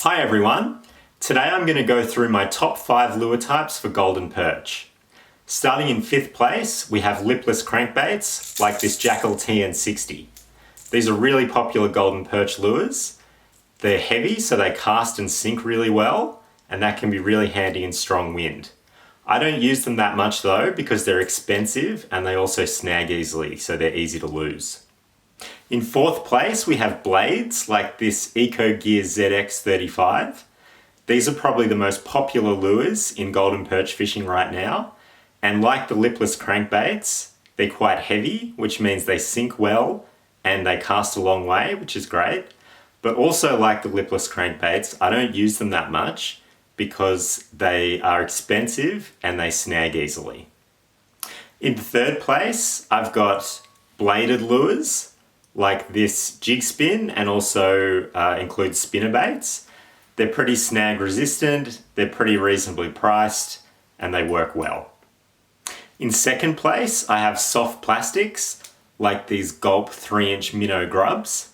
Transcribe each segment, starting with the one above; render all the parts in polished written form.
Hi everyone! Today I'm going to go through my top 5 lure types for golden perch. Starting in 5th place, we have lipless crankbaits like this Jackall TN60. These are really popular golden perch lures. They're heavy, so they cast and sink really well, and that can be really handy in strong wind. I don't use them that much though because they're expensive and they also snag easily, so they're easy to lose. In 4th place, we have blades like this Ecogear ZX 35. These are probably the most popular lures in golden perch fishing right now. And like the lipless crankbaits, they're quite heavy, which means they sink well and they cast a long way, which is great. But also like the lipless crankbaits, I don't use them that much because they are expensive and they snag easily. In 3rd place, I've got bladed lures like this jig spin and also includes spinnerbaits. They're pretty snag resistant, they're pretty reasonably priced, and they work well. In 2nd place, I have soft plastics like these Gulp 3-inch minnow grubs.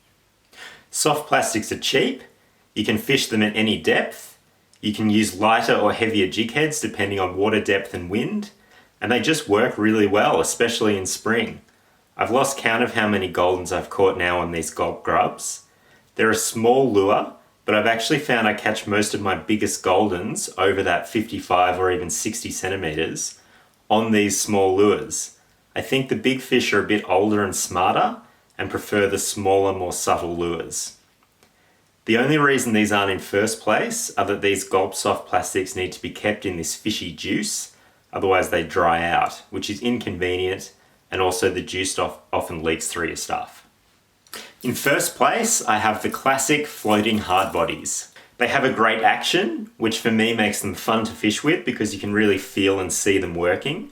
Soft plastics are cheap, you can fish them at any depth, you can use lighter or heavier jig heads depending on water depth and wind, and they just work really well, especially in spring. I've lost count of how many goldens I've caught now on these Gulp grubs. They're a small lure, but I've actually found I catch most of my biggest goldens over that 55 or even 60 centimeters on these small lures. I think the big fish are a bit older and smarter and prefer the smaller, more subtle lures. The only reason these aren't in 1st place are that these Gulp soft plastics need to be kept in this fishy juice, otherwise they dry out, which is inconvenient, and also the juice often leaks through your stuff. In 1st place, I have the classic floating hardbodies. They have a great action, which for me makes them fun to fish with because you can really feel and see them working.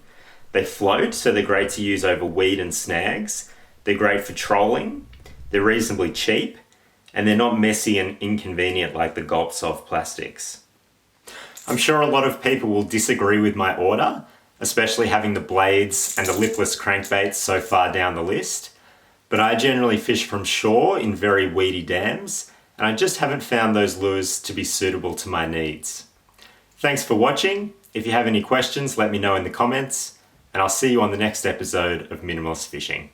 They float, so they're great to use over weed and snags. They're great for trolling. They're reasonably cheap, and they're not messy and inconvenient like the Gulp soft plastics. I'm sure a lot of people will disagree with my order, especially having the blades and the lipless crankbaits so far down the list. But I generally fish from shore in very weedy dams, and I just haven't found those lures to be suitable to my needs. Thanks for watching. If you have any questions, let me know in the comments, and I'll see you on the next episode of Minimalist Fishing.